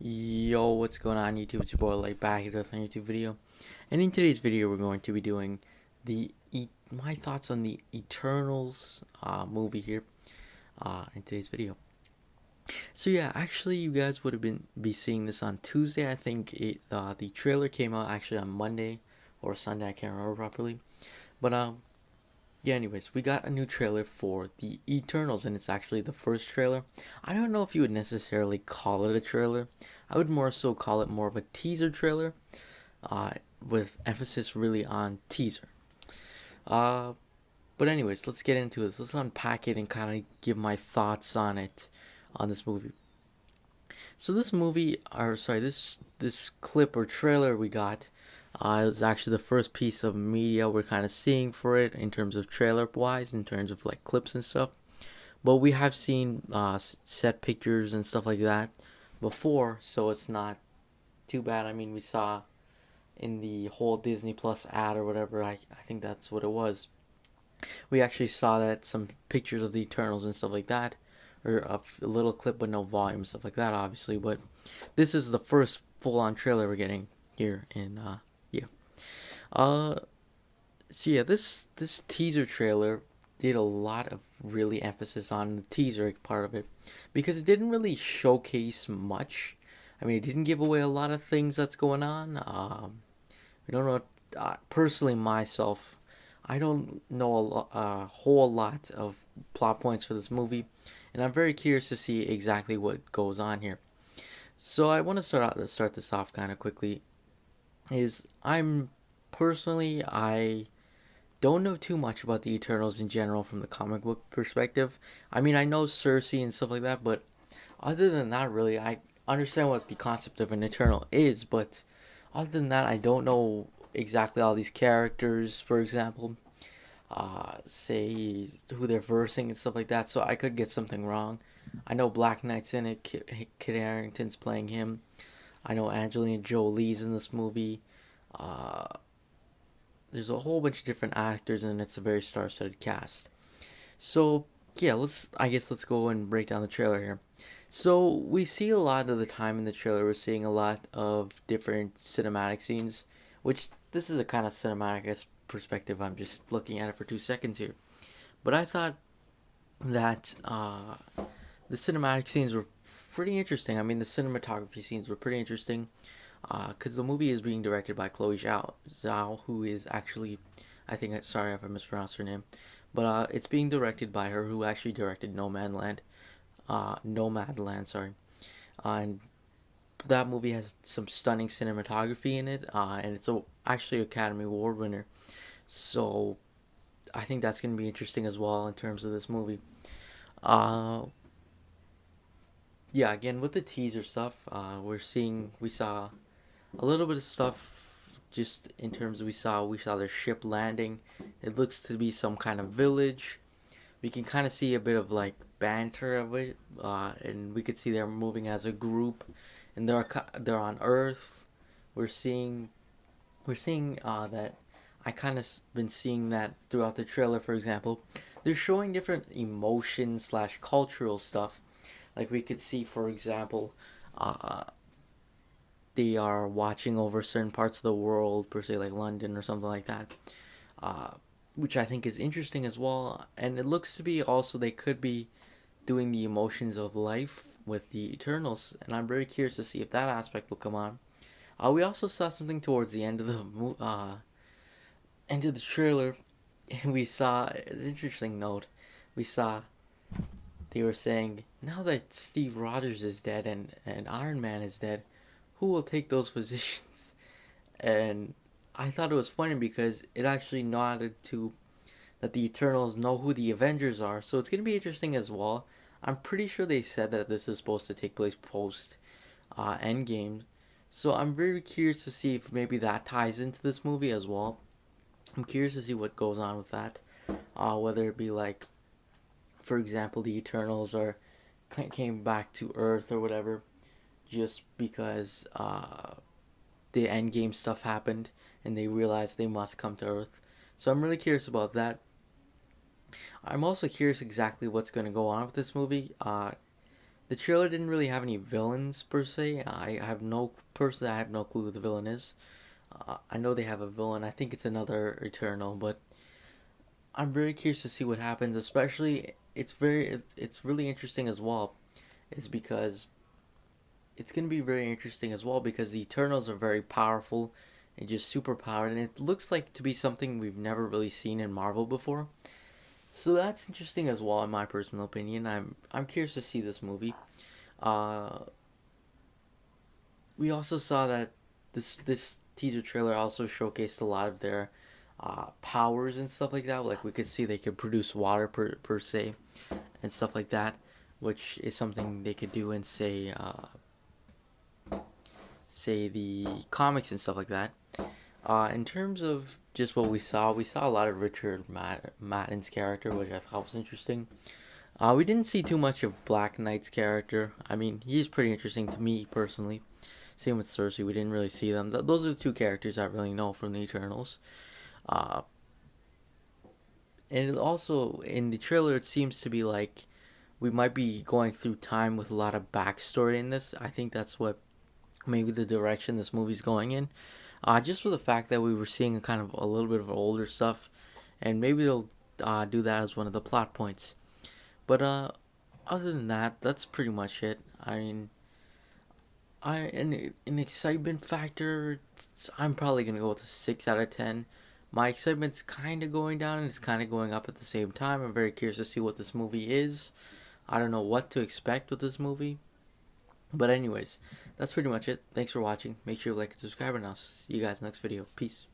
Yo, what's going on YouTube? It's your boy Light back here with another YouTube video. And in today's video we're going to be doing my thoughts on the Eternals movie here in today's video. So yeah, actually you guys would have be seeing this on Tuesday. I think the trailer came out actually on Monday or Sunday, I can't remember properly. But yeah, anyways, we got a new trailer for the Eternals, and it's actually the first trailer. I don't know if you would necessarily call it a trailer. I would more so call it more of a teaser trailer, uh, with emphasis really on teaser. Uh, but anyways, let's get into this. Let's unpack it and kind of give my thoughts on it, on this movie. So this movie, or sorry, this clip or trailer we got, it was actually the first piece of media we're kind of seeing for it in terms of trailer wise, in terms of like clips and stuff. But we have seen set pictures and stuff like that before, so it's not too bad. I mean, we saw in the whole Disney Plus ad or whatever. I think that's what it was. We actually saw that some pictures of the Eternals and stuff like that, or a little clip but no volume stuff like that, obviously. But this is the first full-on trailer we're getting here in yeah. Uh, so yeah, this teaser trailer did a lot of really emphasis on the teaser part of it because it didn't really showcase much. I mean, it didn't give away a lot of things that's going on. We don't know. Personally, myself, I don't know a whole lot of plot points for this movie, and I'm very curious to see exactly what goes on here. So I want to start this off kind of quickly. I don't know too much about the Eternals in general from the comic book perspective. I mean, I know Cersei and stuff like that, but other than that, really, I understand what the concept of an Eternal is, but other than that, I don't know exactly all these characters, for example, say who they're versing and stuff like that, so I could get something wrong. I know Black Knight's in it, Kit Harington's playing him. I know Angelina Jolie's in this movie. Uh, there's a whole bunch of different actors, and it's a very star-studded cast. So yeah, let's go and break down the trailer here. So we see a lot of the time in the trailer, we're seeing a lot of different cinematic scenes, which this is a kind of cinematic perspective. I'm just looking at it for 2 seconds here, but I thought that the cinematic scenes were pretty interesting. I mean, the cinematography scenes were pretty interesting because the movie is being directed by Chloe Zhao, who is actually, I think, sorry if I mispronounced her name, but it's being directed by her, who actually directed Nomadland, sorry, and that movie has some stunning cinematography in it, and it's actually Academy Award winner. So I think that's going to be interesting as well in terms of this movie. Uh, yeah, again with the teaser stuff, we saw a little bit of stuff just in terms of we saw their ship landing. It looks to be some kind of village. We can kind of see a bit of like banter of it, and we could see they're moving as a group, and they're on Earth. We're seeing that I kind of been seeing that throughout the trailer. For example, they're showing different emotions slash cultural stuff. Like we could see, for example, uh, they are watching over certain parts of the world, per se, like London or something like that, uh, which I think is interesting as well. And it looks to be also they could be doing the emotions of life with the Eternals, and I'm very curious to see if that aspect will come on. We also saw something towards the end of the trailer, and we saw an interesting note. We saw they were saying now that Steve Rogers is dead and Iron Man is dead, who will take those positions? And I thought it was funny because it actually nodded to that the Eternals know who the Avengers are, so it's gonna be interesting as well. I'm pretty sure they said that this is supposed to take place post Endgame, so I'm very curious to see if maybe that ties into this movie as well. I'm curious to see what goes on with that. Whether it be like, for example, the Eternals are came back to Earth or whatever, just because the Endgame stuff happened and they realized they must come to Earth. So I'm really curious about that. I'm also curious exactly what's going to go on with this movie. The trailer didn't really have any villains per se. I have no clue who the villain is. I know they have a villain. I think it's another Eternal, but I'm very curious to see what happens. Especially, it's really interesting as well, is because it's gonna be very interesting as well because the Eternals are very powerful and just super powered, and it looks like to be something we've never really seen in Marvel before. So that's interesting as well, in my personal opinion. I'm curious to see this movie. Uh, we also saw that this teaser trailer also showcased a lot of their powers and stuff like that. Like we could see they could produce water per se and stuff like that, which is something they could do in say the comics and stuff like that. In terms of just what we saw a lot of Madden's character, which I thought was interesting. We didn't see too much of Black Knight's character. I mean, he's pretty interesting to me personally. Same with Cersei, we didn't really see them. Those are the two characters I really know from the Eternals. Uh, and also, in the trailer, it seems to be like we might be going through time with a lot of backstory in this. I think that's what maybe the direction this movie's going in. Just for the fact that we were seeing a kind of a little bit of older stuff, and maybe they'll do that as one of the plot points. But other than that, that's pretty much it. I mean, an excitement factor, I'm probably gonna go with a 6 out of 10. My excitement's kind of going down and it's kind of going up at the same time. I'm very curious to see what this movie is. I don't know what to expect with this movie. But anyways, that's pretty much it. Thanks for watching. Make sure you like and subscribe, and I'll see you guys next video. Peace.